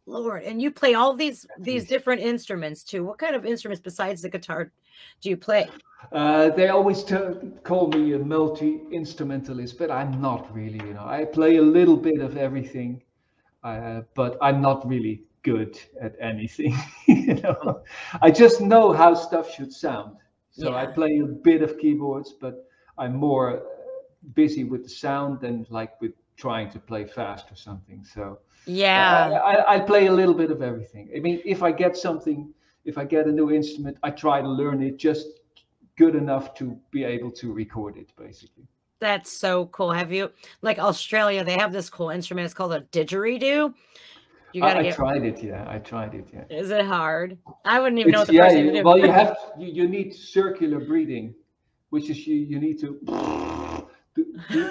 Lord, and you play all At these least. different instruments too. What kind of instruments besides the guitar do you play? They always call me a multi-instrumentalist, but I'm not really. I play a little bit of everything, but I'm not really good at anything. Um, I just know how stuff should sound. So I yeah. play a bit of keyboards, but I'm more busy with the sound than like with trying to play fast or something. So Yeah. I play a little bit of everything. I mean, if I get a new instrument, I try to learn it just good enough to be able to record it, basically. That's so cool. Have you, like Australia, they have this cool instrument. It's called a didgeridoo. You got to I get, tried it, yeah. I tried it, yeah. is it hard? I wouldn't even know what It's the yeah. first thing to Well, you do. have you need circular breathing, which is you need to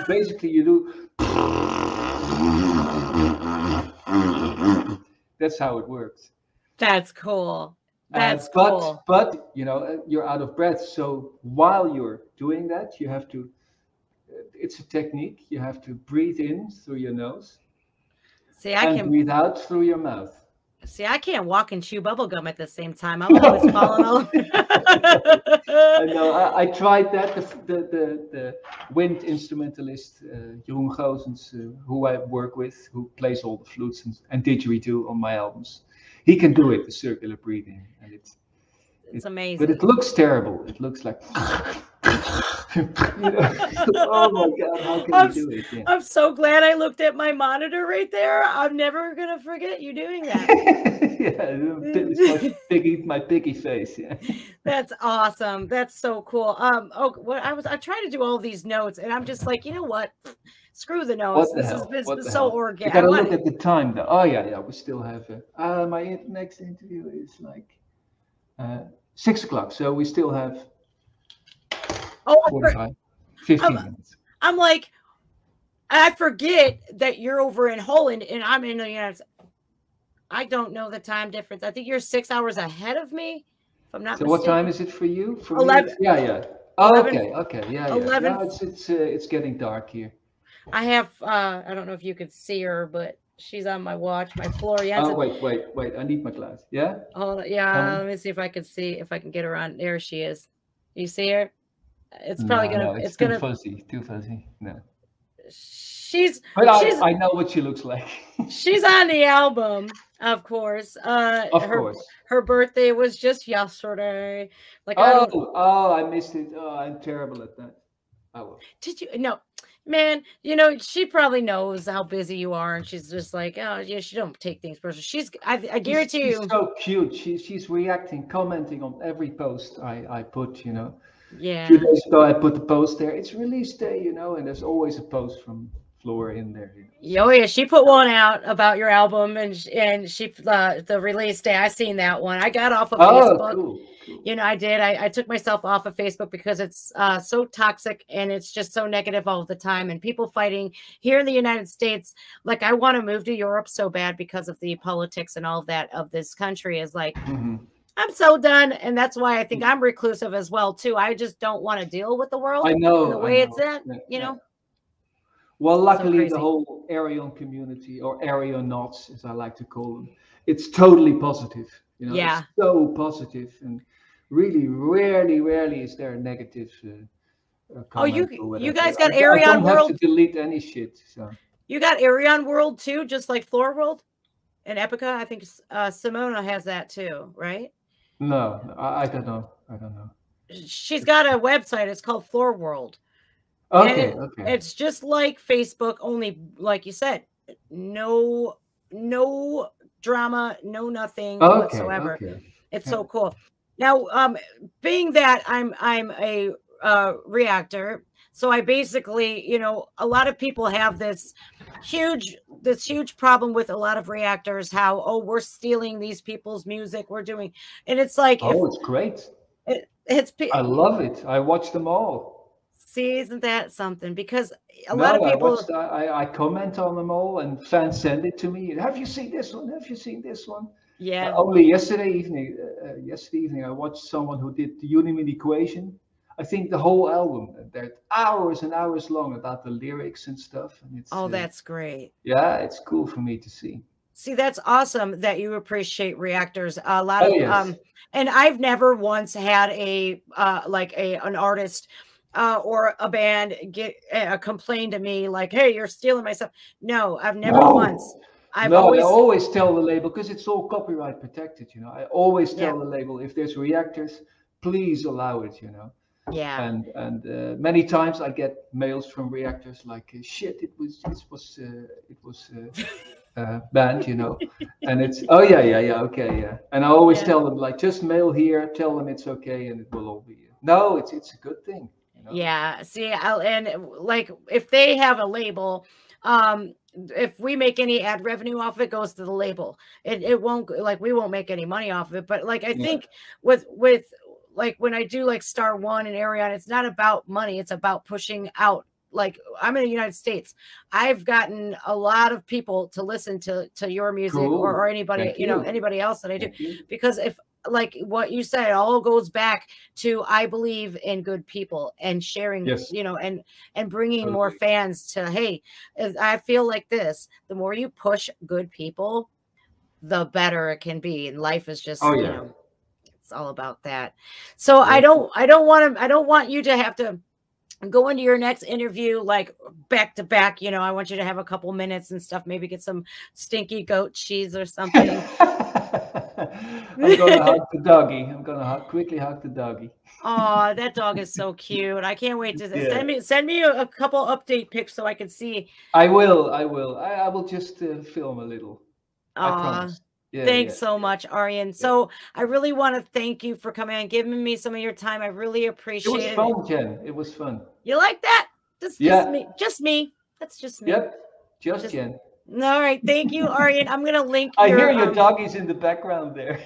basically you do. That's how it works. That's cool. Uh, That's but cool. but you're out of breath. So while you're doing that, you have to. It's a technique. You have to breathe in through your nose See, I and can breathe out through your mouth. see I can't walk and chew bubble gum at the same time. I'm No, always no, falling all over. I know. I tried that. The wind instrumentalist, Jeroen Goossens, who I work with, who plays all the flutes and didgeridoo on my albums, he can do it, the circular breathing, and It's but it amazing. looks terrible. It looks like, oh my God, how can I'm you do it? Yeah. I'm so glad I looked at my monitor right there. I'm never gonna forget you doing that. Yeah, it's my piggy face. Yeah. That's awesome. That's so cool. Oh, what I try to do all these notes, and I'm just like, you know what? Screw the What notes. the This has hell? been What the so hell? I organic. I gotta want look at the time though. Oh yeah, yeah. We still have my next interview is like 6 o'clock, so we still have oh, 45, I'm, 15 minutes. I'm like, I forget that you're over in Holland and I'm in the United States. I don't know the time difference. I think you're 6 hours ahead of me, if I'm not So what time mistaken. is it for you? For me, 11, it's yeah, yeah. Oh, 11, okay, okay, yeah, yeah, 11. yeah. It's getting dark here. I have, I don't know if you could see her, but she's on my watch, my floor. Oh, Jansen. wait. I need my glass. Yeah, Hold on. Yeah, coming. let me see if I can get her on. There she is. You see her? It's probably No, gonna, no, it's it's too gonna, fuzzy, too fuzzy. No, she's, but she's, I know what she looks like. she's on the album, of course. Of course. Her birthday was just yesterday. Like, I Oh, don't, oh, I missed it. Oh, I'm terrible at that. Oh well. did you, no, man, you know, she probably knows how busy you are. And she's just like, oh, yeah, she don't take things personal. I guarantee She's you. so cute. She's reacting, commenting on every post I put. A few Yeah. days ago I put the post there. It's release day, and there's always a post from Floor in there. Oh So yeah, she put one out about your album, and she the release day. I seen that one. I got off of oh, Facebook. cool. You know, I did. I took myself off of Facebook because it's so toxic and it's just so negative all the time. And people fighting here in the United States, like I want to move to Europe so bad because of the politics and all of that of this country. Is like Mhm. I'm so done, and that's why I think I'm reclusive as well too. I just don't want to deal with the world and the I way it's know. at. Yeah, You yeah. know, Well, so luckily, the crazy. whole Ayreon community, or Ayreonauts, as I like to call them, it's totally positive. It's Yeah. so positive, and really, rarely is there a negative Oh, comment or you whatever. guys got I Ayreon don't have to World. delete any shit. So You got Ayreon World too, just like Floor World and Epica. I think Simona has that too, right? no, I don't know. I don't know. She's got a website. It's called Floor World, and Okay, okay, it's just like Facebook, only like you said, no, no drama, no nothing whatsoever. okay. It's Yeah. so cool. Now, being that I'm a reactor, so I basically, you know, a lot of people have this huge problem with a lot of reactors. How we're stealing these people's music, we're doing, and it's like if Oh, it's great. it's I love it. I watch them all. see, isn't that something? Because a lot No, of I people, watched. I comment on them all, and fans send it to me. Have you seen this one? Have you seen this one? yeah, Only yesterday evening, I watched someone who did the Unimid equation. I think the whole album, they're hours and hours long about the lyrics and stuff, and it's Oh, that's great. yeah, it's cool for me to see. See, that's awesome that you appreciate reactors. A lot Oh of yes, and I've never once had a like an artist or a band get complain to me like, "Hey, you're stealing my stuff." No, I've never once. no, I've no, I always, always tell the label because it's all copyright protected. I always yeah, tell the label if there's reactors, please allow it. yeah. And many times I get mails from reactors like shit, it was banned, and it's oh yeah, okay, yeah, and I always Yeah. tell them like just mail here, tell them it's okay, and it will all be no, it's a good thing. Yeah. See, and like if they have a label, if we make any ad revenue off of it, goes to the label. It won't like we won't make any money off of it. But like I Yeah, think with like when I do like Star One and Ayreon, it's not about money. It's about pushing out. Like I'm in the United States. I've gotten a lot of people to listen to your music or cool. anybody, Thank you. anybody else that I do. Thank you. Because if like what you said, it all goes back to I believe in good people and sharing, Yes, and bringing more totally. fans to, hey, I feel like this. The more you push good people, the better it can be. And life is Oh just, yeah. it's all about that. So Yeah. I don't want you to have to go into your next interview like back to back. I want you to have a couple minutes and stuff, maybe get some stinky goat cheese or something. I'm gonna hug the doggy. I'm gonna quickly hug the doggy. Oh, that dog is so cute. I can't wait to Yeah, send me a couple update pics so I can see. I will. I will. I will just film a little. I Aw, promise. Yeah, yeah, thanks so much, Arjen. yeah. So I really want to thank you for coming and giving me some of your time. I really It was appreciate it. fun, Jen. It was fun. You like that? Just Yeah. me. Just me. That's just me. Yep. Just Just Jen. all right. Thank you, Arjen. I'm gonna link I hear your your doggies in the background there.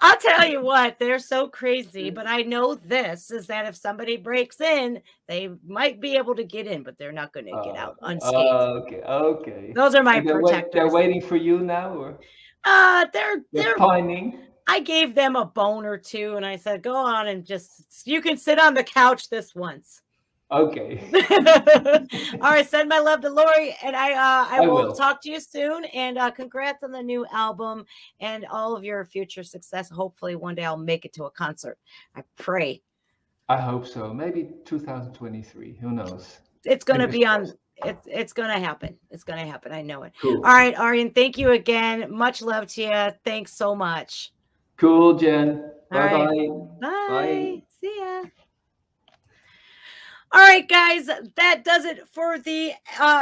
I'll tell you what, they're so crazy, but I know this is that if somebody breaks in, they might be able to get in, but they're not going to get out unscathed. Okay. Okay. Those are my And they're protectors. waiting for you now, or they're They're pining. I gave them a bone or two and I said, go on and just you can sit on the couch this once. Okay. All right, send my love to Lori, and I will will. talk to you soon. And congrats on the new album and all of your future success. Hopefully, one day I'll make it to a concert. I pray. I hope so. Maybe 2023. Who knows? It's going to Fingers be on. crossed. It's going to happen. It's going to happen. I know it. Cool. All right, Arjen. Thank you again. Much love to you. Thanks so much. Cool, Jen. All right. Bye-bye. Bye. Bye. See ya. All right, guys, that does it for the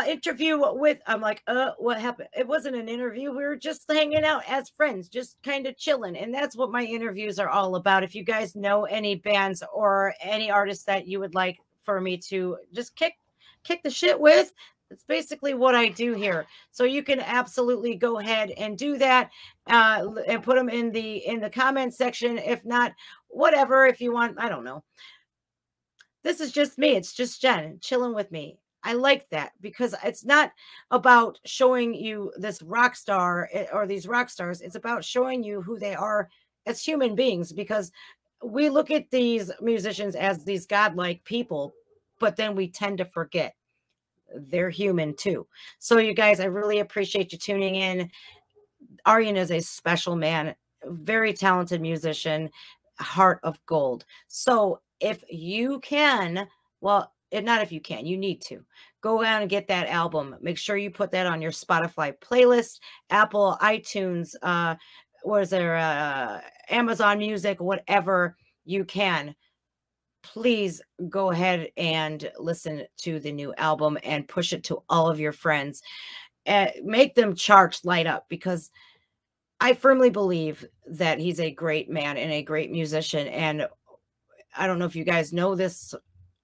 interview with, I'm like, what happened? It wasn't an interview. We were just hanging out as friends, just kind of chilling. And that's what my interviews are all about. If you guys know any bands or any artists that you would like for me to just kick the shit with, it's basically what I do here. So you can absolutely go ahead and do that and put them in the comment section. If not, whatever, if you want, I don't know. This is just me. It's just Jen chilling with me. I like that because it's not about showing you this rock star or these rock stars. It's about showing you who they are as human beings, because we look at these musicians as these godlike people, but then we tend to forget they're human too. So you guys, I really appreciate you tuning in. Arjen is a special man, very talented musician, heart of gold. So if you can, well, not if you can, you need to go out and get that album. Make sure you put that on your Spotify playlist, Apple, iTunes, what is there, Amazon Music, whatever you can. Please go ahead and listen to the new album and push it to all of your friends. Make them charts light up, because I firmly believe that he's a great man and a great musician. And I don't know if you guys know this.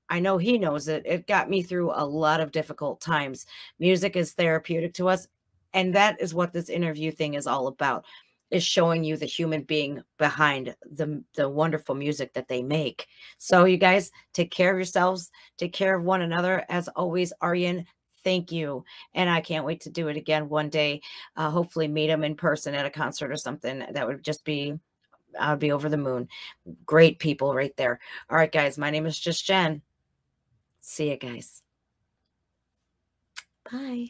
I know he knows it. It got me through a lot of difficult times. Music is therapeutic to us. And that is what this interview thing is all about, is showing you the human being behind the wonderful music that they make. So you guys take care of yourselves, take care of one another. As always, Arjen, thank you. And I can't wait to do it again one day. Hopefully meet him in person at a concert or something. That would just be I'd be over the moon. Great people right there. All right, guys, my name is Just Jen. See you guys. Bye.